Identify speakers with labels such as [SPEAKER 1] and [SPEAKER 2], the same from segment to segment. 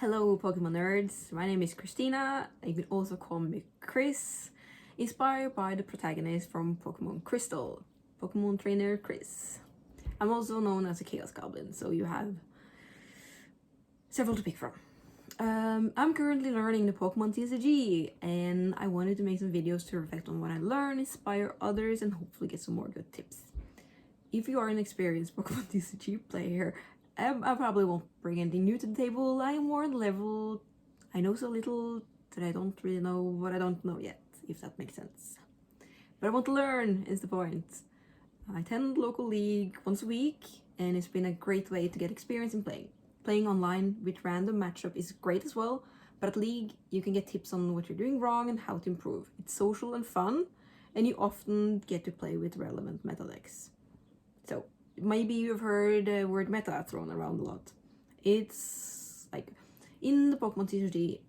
[SPEAKER 1] Hello Pokemon nerds, my name is Christina, you can also call me Chris, inspired by the protagonist from Pokemon Crystal, Pokemon trainer Chris. I'm also known as a Chaos Goblin, so you have several to pick from. I'm currently learning the Pokemon TCG, and I wanted to make some videos to reflect on what I learn, inspire others, and hopefully get some more good tips. If you are an experienced Pokemon TCG player, I probably won't bring anything new to the table. I am more on level. I know so little that I don't really know what I don't know yet, if that makes sense. But I want to learn, is the point. I attend local league once a week, and it's been a great way to get experience in playing. Playing online with random matchup is great as well, but at league you can get tips on what you're doing wrong and how to improve. It's social and fun, and you often get to play with relevant meta decks. So, maybe you've heard the word meta thrown around a lot. It's like, in the Pokemon TCG,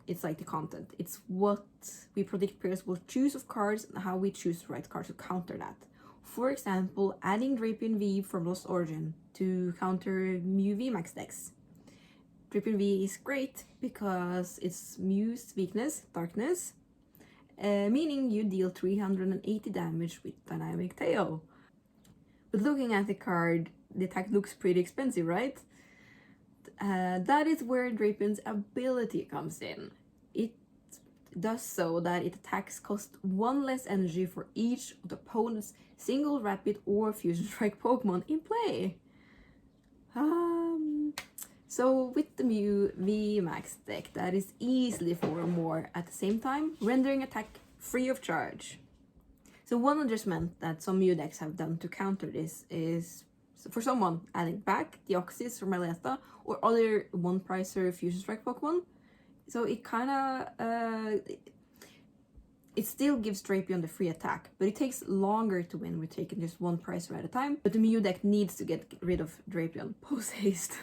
[SPEAKER 1] it's like the content. It's what we predict players will choose of cards and how we choose the right cards to counter that. For example, adding Drapion V from Lost Origin to counter Mew VMAX decks. Drapion V is great because it's Mew's weakness, darkness, meaning you deal 380 damage with Dynamic Tail. But looking at the card, the attack looks pretty expensive, right? That is where Drapion's ability comes in. It does so that its attacks cost 1 less energy for each of the opponent's single rapid or fusion strike Pokemon in play. So with the Mew VMAX deck, that is easily 4 or more at the same time, rendering attack free of charge. So one adjustment that some Mew decks have done to counter this is, for someone, adding back Deoxys or Meleta or other one-pricer Fusion Strike Pokemon. So it it still gives Drapion the free attack, but it takes longer to win with taking just one pricer at a time. But the Mew deck needs to get rid of Drapion post-haste.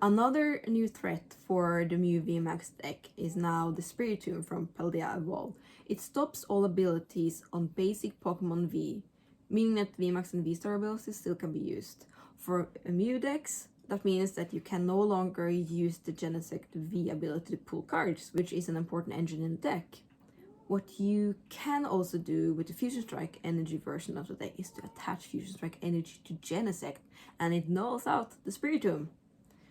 [SPEAKER 1] Another new threat for the Mew VMAX deck is now the Spiritomb from Paldea Evolved. It stops all abilities on basic Pokemon V, meaning that VMAX and V-Star abilities still can be used. For Mew decks, that means that you can no longer use the Genesect V ability to pull cards, which is an important engine in the deck. What you can also do with the Fusion Strike Energy version of the deck is to attach Fusion Strike Energy to Genesect, and it nulls out the Spiritomb.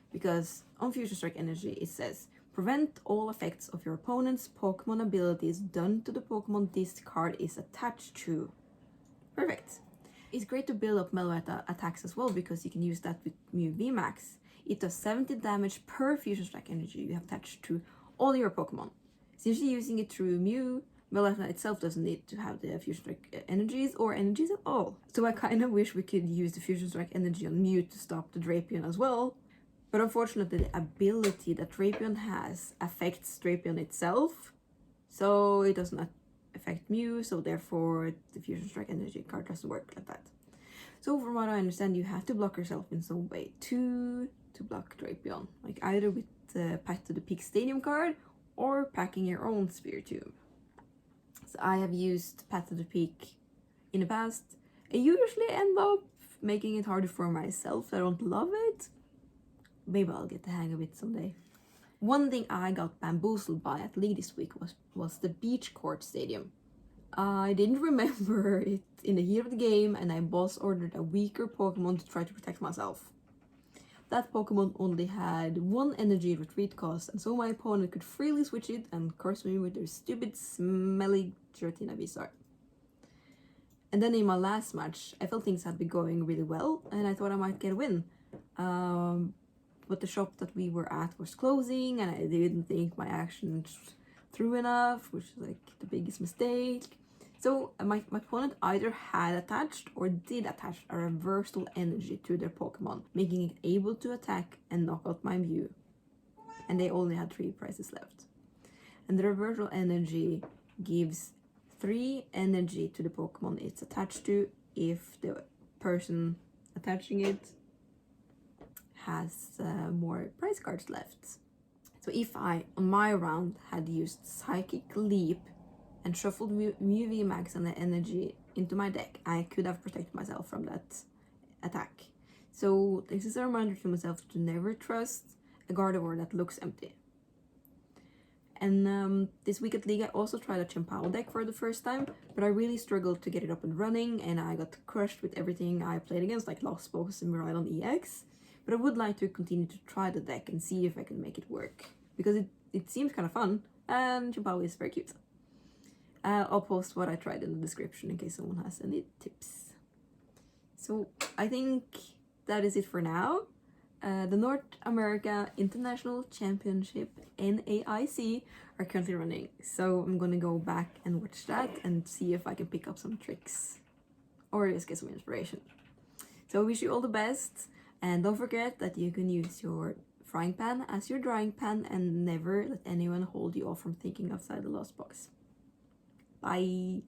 [SPEAKER 1] Because on Fusion Strike Energy it says, prevent all effects of your opponent's Pokemon abilities done to the Pokemon this card is attached to. Perfect. It's great to build up Meleta attacks as well, because you can use that with Mew VMAX. It does 70 damage per Fusion Strike Energy you have attached to all your Pokemon. Since you're using it through Mew, Meleta itself doesn't need to have the Fusion Strike energies or energies at all. So I kind of wish we could use the Fusion Strike energy on Mew to stop the Drapion as well. But unfortunately, the ability that Drapion has affects Drapion itself, so it does not affect Mew, so therefore the Fusion Strike Energy card doesn't work like that. So from what I understand, you have to block yourself in some way to block Drapion, like either with the Path to the Peak Stadium card or packing your own Spiritomb. So I have used Path to the Peak in the past. I usually end up making it harder for myself. I don't love it. Maybe I'll get the hang of it someday. One thing I got bamboozled by at League this week was the Beach Court Stadium. I didn't remember it in the heat of the game, and I boss ordered a weaker Pokemon to try to protect myself. That Pokemon only had 1 energy retreat cost, and so my opponent could freely switch it and curse me with their stupid, smelly Giratina V-Star. And then in my last match, I felt things had been going really well, and I thought I might get a win. But the shop that we were at was closing, and I didn't think my action through enough, which is like the biggest mistake. So my opponent either had attached or did attach a reversal energy to their Pokemon, making it able to attack and knock out my Mew. And they only had 3 prizes left. And the reversal energy gives 3 energy to the Pokemon it's attached to if the person attaching it has more prize cards left. So if I, on my round, had used Psychic Leap and shuffled Mew VMAX and the energy into my deck, I could have protected myself from that attack. So this is a reminder to myself to never trust a Gardevoir that looks empty. And this week at League I also tried a Chien-Pao deck for the first time, but I really struggled to get it up and running, and I got crushed with everything I played against, like Lost Box and Miraidon EX. But I would like to continue to try the deck and see if I can make it work, because it seems kind of fun, and Chien-Pao is very cute. I'll post what I tried in the description in case someone has any tips. So I think that is it for now. The North America International Championship NAIC are currently running, so I'm gonna go back and watch that and see if I can pick up some tricks or just get some inspiration. So I wish you all the best, and don't forget that you can use your frying pan as your drying pan and never let anyone hold you off from thinking outside the lost box. Bye!